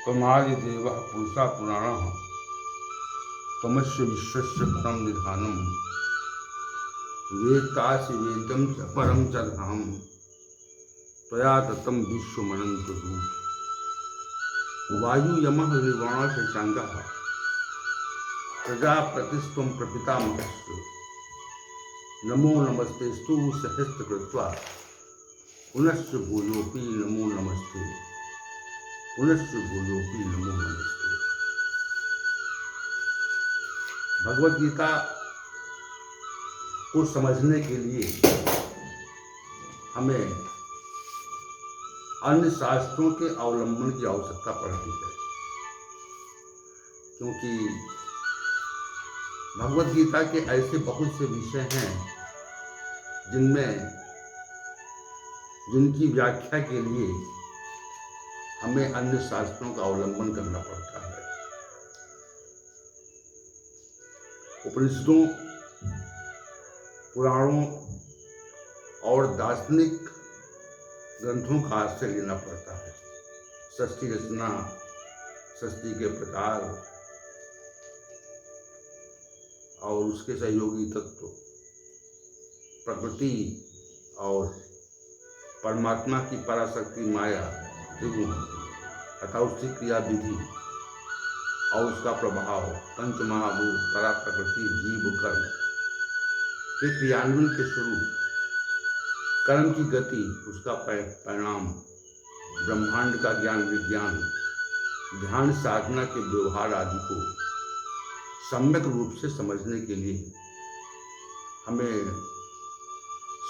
त्वमादिदेवः पुरुषा पुराणः त्वमस्य विश्वस्य परं निधानं वेत्तासि वेद्यं च परं च धाम त्वया ततं विश्वमनन्तरूप वायु यमः ऋवाणः शशाङ्कः प्रजापतिस्त्वं प्रपितामहश्च नमो नमस्तेस्तु सहस्रकृत्वा पुनश्च भूयोऽपि नमो नमस्ते पुनश्च भूयोऽपि नमो नमस्ते। भगवद गीता को समझने के लिए हमें अन्य शास्त्रों के अवलंबन की आवश्यकता पड़ती है, क्योंकि भगवद गीता के ऐसे बहुत से विषय हैं जिनकी व्याख्या के लिए हमें अन्य शास्त्रों का अवलंबन करना पड़ता है। उपनिषदों, पुराणों और दार्शनिक ग्रंथों का आश्रय लेना पड़ता है। सृष्टि रचना, सृष्टि के प्रकार और उसके सहयोगी तत्व, प्रकृति और परमात्मा की पराशक्ति माया, त्रिगुण तथा उसकी क्रिया विधि और उसका प्रभाव, पंच महाभूत, परा प्रकृति, जीव, कर्म के क्रियान्वयन के स्वरूप, कर्म की गति, उसका परिणाम, ब्रह्मांड का ज्ञान, विज्ञान, ध्यान साधना के व्यवहार आदि को सम्यक रूप से समझने के लिए हमें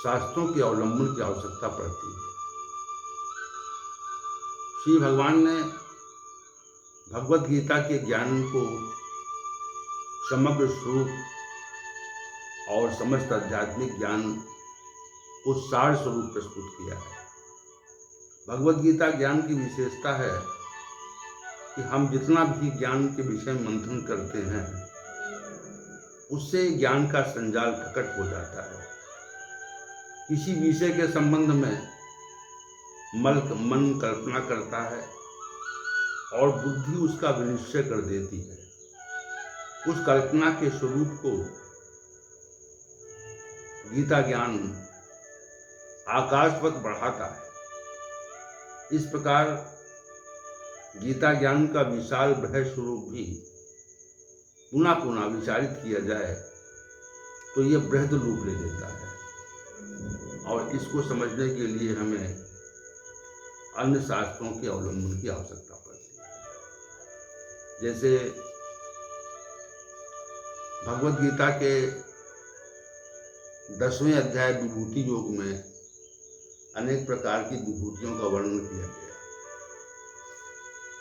शास्त्रों के अवलंबन की आवश्यकता पड़ती है। श्री भगवान ने भगवद गीता के ज्ञान को समग्र स्वरूप और समस्त आध्यात्मिक ज्ञान को सार स्वरूप प्रस्तुत किया है। भगवद गीता ज्ञान की विशेषता है कि हम जितना भी ज्ञान के विषय मंथन करते हैं उससे ज्ञान का संजाल प्रकट हो जाता है। किसी विषय के संबंध में मन कल्पना करता है और बुद्धि उसका विनिश्चय कर देती है। उस कल्पना के स्वरूप को गीता ज्ञान आकाशवत बढ़ाता है। इस प्रकार गीता ज्ञान का विशाल बृहद स्वरूप भी पुनः पुनः विचारित किया जाए तो यह बृहद रूप ले लेता है, और इसको समझने के लिए हमें अन्य शास्त्रों के अवलंबन की आवश्यकता पड़ती है। जैसे भगवद गीता के 10वें अध्याय विभूति योग में अनेक प्रकार की विभूतियों का वर्णन किया गया।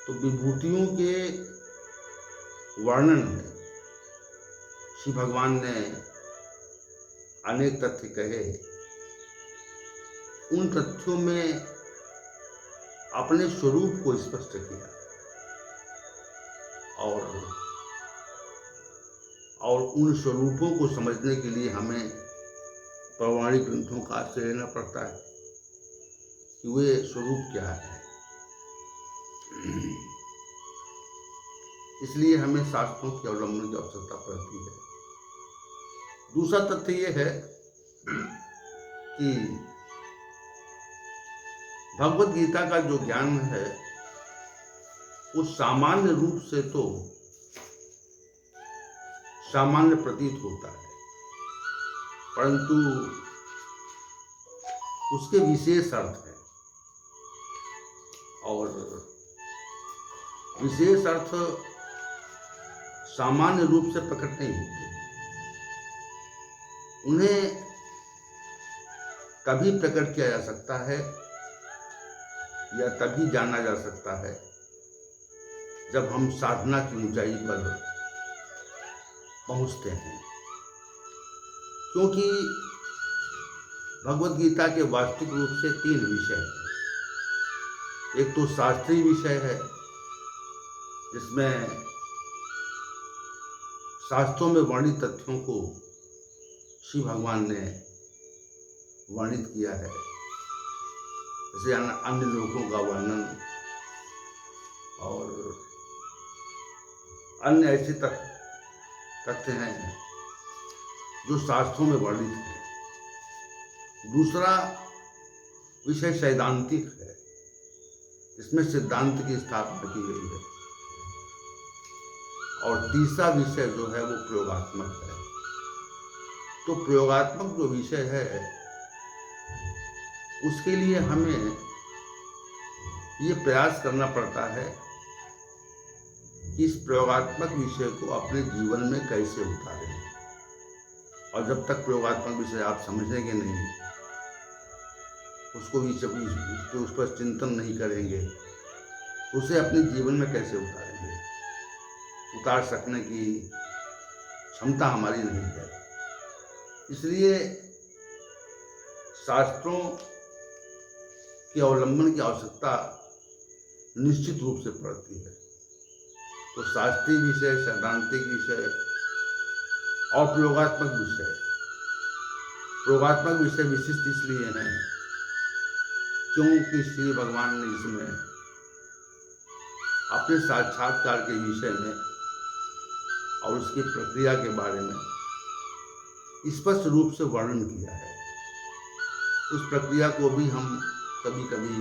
तो विभूतियों के वर्णन में श्री भगवान ने अनेक तथ्य कहे। उन तथ्यों में अपने स्वरूप को स्पष्ट किया और उन स्वरूपों को समझने के लिए हमें पौराणिक ग्रंथों का आश्रय लेना पड़ता है कि वे स्वरूप क्या है। इसलिए हमें शास्त्रों के अवलंबन की आवश्यकता पड़ती है। दूसरा तथ्य यह है कि भगवद गीता का जो ज्ञान है वो सामान्य रूप से तो सामान्य प्रतीत होता है, परंतु उसके विशेष अर्थ है, और विशेष अर्थ सामान्य रूप से प्रकट नहीं होते। उन्हें तभी प्रकट किया जा सकता है या तभी जाना जा सकता है जब हम साधना की ऊंचाई पर पहुंचते हैं, क्योंकि भगवद गीता के वास्तविक रूप से 3 विषय हैं। एक तो शास्त्रीय विषय है जिसमें शास्त्रों में वर्णित तथ्यों को श्री भगवान ने वर्णित किया है, जैसे अन्य लोगों का वर्णन अन्य ऐसे तथ्य हैं जो शास्त्रों में वर्णित हैं। दूसरा विषय सैद्धांतिक है, इसमें सिद्धांत की स्थापना की गई है। और तीसरा विषय जो है वो प्रयोगात्मक है। तो प्रयोगात्मक जो विषय है उसके लिए हमें ये प्रयास करना पड़ता है कि इस प्रयोगात्मक विषय को अपने जीवन में कैसे उतारें। और जब तक प्रयोगात्मक विषय आप समझेंगे नहीं, उस पर चिंतन नहीं करेंगे, उसे अपने जीवन में कैसे उतारेंगे? उतार सकने की क्षमता हमारी नहीं है। इसलिए शास्त्रों के अवलंबन की आवश्यकता निश्चित रूप से पड़ती है। तो शास्त्रीय विषय, सैद्धांतिक विषय और प्रयोगात्मक विषय विशिष्ट इसलिए हैं क्योंकि श्री भगवान ने इसमें अपने साक्षात्कार के विषय में और उसकी प्रक्रिया के बारे में स्पष्ट रूप से वर्णन किया है। उस प्रक्रिया को भी हम कभी कभी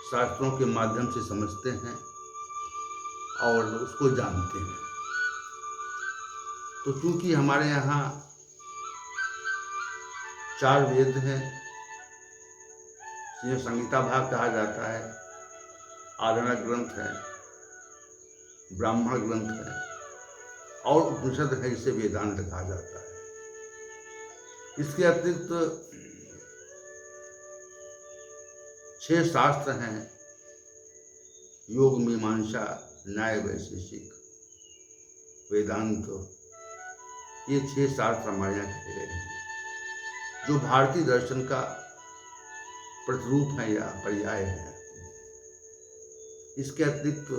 शास्त्रों के माध्यम से समझते हैं और उसको जानते हैं। तो चूंकि हमारे यहाँ 4 वेद हैं, जिन्हें संहिता भाग कहा जाता है, आरण्यक ग्रंथ है, ब्राह्मण ग्रंथ है और उपनिषद है, इसे वेदांत कहा जाता है। इसके अतिरिक्त 6 शास्त्र हैं, योग, मीमांसा, न्याय, वैशेषिक, वेदांत। ये 6 शास्त्र हमारे यहाँ कहे गए हैं जो भारतीय दर्शन का प्रतिरूप है या पर्याय है। इसके अतिरिक्त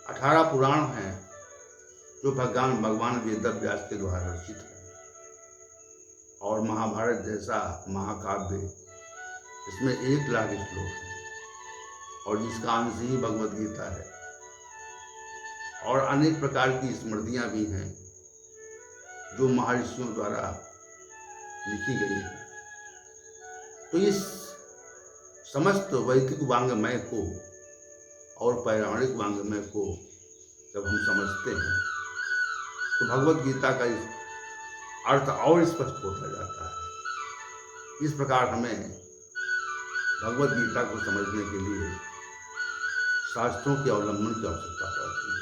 18 पुराण हैं जो भगवान वेदव्यास के द्वारा रचित हैं। और महाभारत जैसा महाकाव्य, इसमें 1 लाख श्लोक हैं और जिसका अंश ही भगवद गीता है। और अनेक प्रकार की स्मृतियां भी हैं जो महर्षियों द्वारा लिखी गई है। तो इस समस्त वैदिक वांग्मय को और पौराणिक वांग्मय को जब हम समझते हैं तो भगवद गीता का अर्थ और स्पष्ट होता जाता है। इस प्रकार हमें भगवद गीता को समझने के लिए शास्त्रों के अवलंबन की आवश्यकता पड़ती है।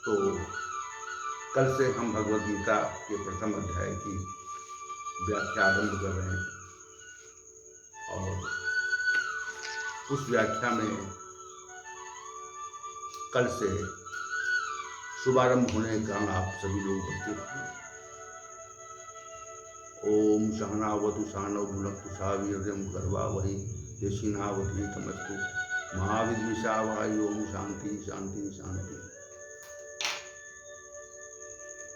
तो कल से हम भगवद गीता के प्रथम अध्याय की व्याख्या आरंभ कर रहे हैं और उस व्याख्या में कल से शुभारंभ होने के कारण आप सभी लोग उपस्थित हैं। ओम सहनावतु सहनौ भुनक्तु सह वीर्यं कर्वावहै तेजस्विनावधीतमस्तु मा विद्विषावहै। ओम शांति शांति शांति।